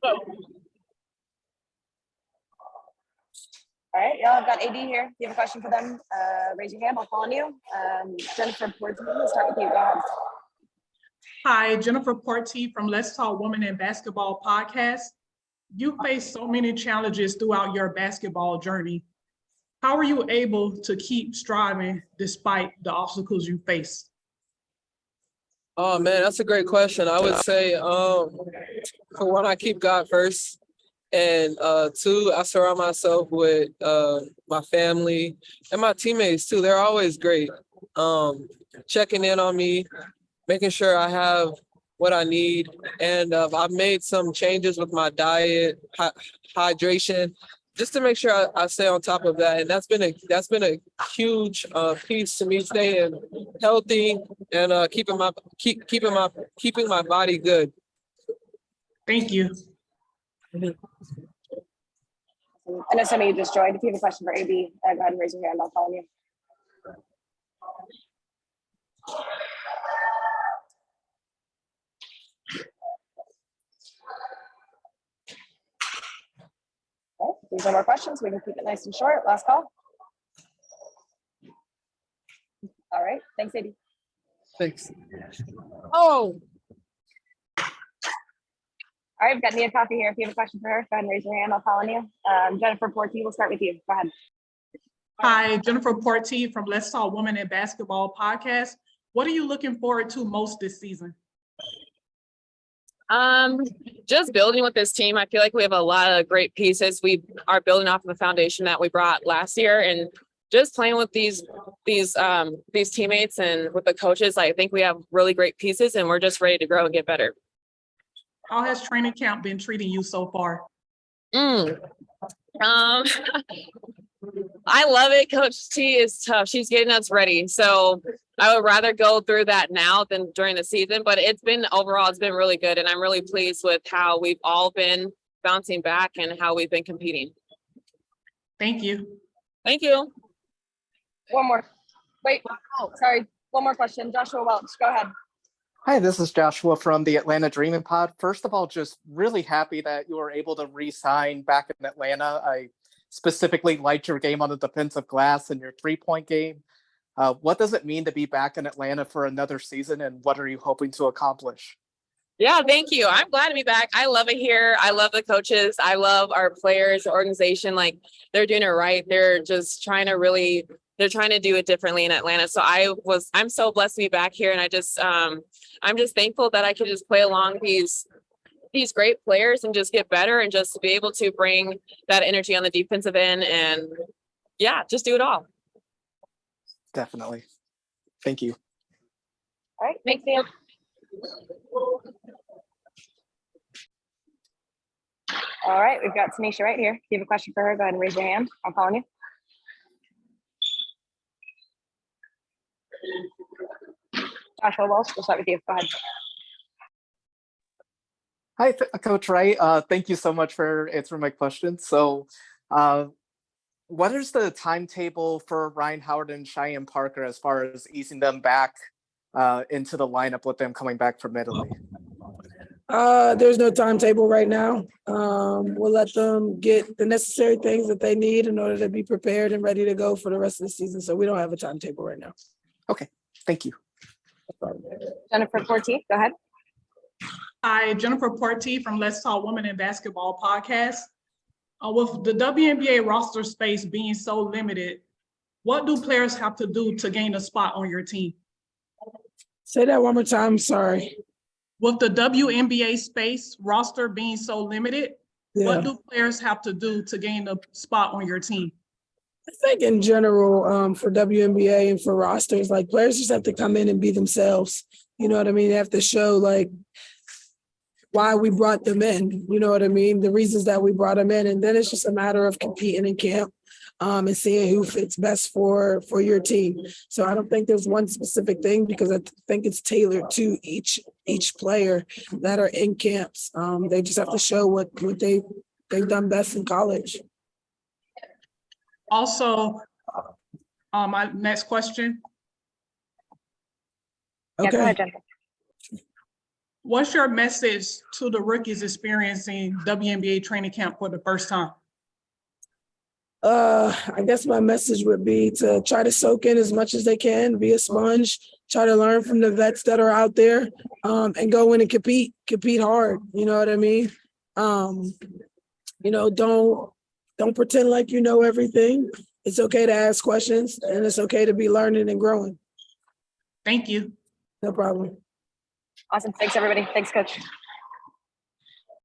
All right, y'all, I've got AD here. If you have a question for them, raise your hand. I'll call on you. Jennifer Porty, we'll start with you. Go ahead. Hi, Jennifer Porty from Let's Talk Women in Basketball podcast. You faced so many challenges throughout your basketball journey. How are you able to keep striving despite the obstacles you face? Oh man, that's a great question. I would say, for one, I keep God first, and two, I surround myself with my family and my teammates too. They're always great, checking in on me, making sure I have what I need, and I've made some changes with my diet, hydration, just to make sure I stay on top of that. And that's been a huge piece to me staying healthy and keeping my body good. Thank you. I know some of you just joined. If you have a question for AB, go ahead and raise your hand. I'll call on you. Okay, if there's no more questions, we can keep it nice and short. Last call. All right, thanks, AB. Thanks. Oh. All right, we've got Nia Coffey here. If you have a question for her, go ahead and raise your hand. I'll call on you. Jennifer Porty, we'll start with you. Go ahead. Hi, Jennifer Porty from Let's Talk Women in Basketball podcast. What are you looking forward to most this season? Just building with this team. I feel like we have a lot of great pieces. We are building off of the foundation that we brought last year, and just playing with these teammates and with the coaches. I think we have really great pieces, and we're just ready to grow and get better. How has training camp been treating you so far? I love it. Coach T is tough. She's getting us ready. So I would rather go through that now than during the season, but it's been really good. And I'm really pleased with how we've all been bouncing back and how we've been competing. Thank you. Thank you. One more. Wait, sorry. One more question. Joshua Welch, go ahead. Hi, this is Joshua from the Atlanta Dreaming Pod. First of all, just really happy that you were able to re-sign back in Atlanta. I specifically liked your game on the defensive glass and your three-point game. What does it mean to be back in Atlanta for another season, and what are you hoping to accomplish? Yeah, thank you. I'm glad to be back. I love it here. I love the coaches. I love our players, the organization. Like, they're doing it right. They're just trying to do it differently in Atlanta. So I'm so blessed to be back here. And I'm just thankful that I could just play along these great players and just get better and just be able to bring that energy on the defensive end and just do it all. Definitely. Thank you. All right, thanks, Dan. All right, we've got Tanisha Wright here. If you have a question for her, go ahead and raise your hand. I'm calling you. Joshua Welch, we'll start with you. Go ahead. Hi, Coach Wright. Thank you so much for answering my question. So what is the timetable for Ryan Howard and Cheyenne Parker as far as easing them back into the lineup with them coming back from Italy? There's no timetable right now. We'll let them get the necessary things that they need in order to be prepared and ready to go for the rest of the season. So we don't have a timetable right now. Okay, thank you. Jennifer Porty, go ahead. Hi, Jennifer Porty from Let's Talk Women in Basketball podcast. With the WNBA roster space being so limited, what do players have to do to gain a spot on your team? Say that one more time, sorry. With the WNBA space roster being so limited, what do players have to do to gain a spot on your team? I think in general, for WNBA and for rosters, like, players just have to come in and be themselves. You know what I mean? They have to show, like, why we brought them in. You know what I mean? The reasons that we brought them in. And then it's just a matter of competing in camp and seeing who fits best for your team. So I don't think there's one specific thing, because I think it's tailored to each player that are in camps. They just have to show what they've done best in college. Also, my next question. Yeah, go ahead, Jennifer. What's your message to the rookies experiencing WNBA training camp for the first time? I guess my message would be to try to soak in as much as they can, be a sponge, try to learn from the vets that are out there, and go in and compete hard. You know what I mean? Don't pretend like you know everything. It's okay to ask questions, and it's okay to be learning and growing. Thank you. No problem. Awesome. Thanks, everybody. Thanks, Coach.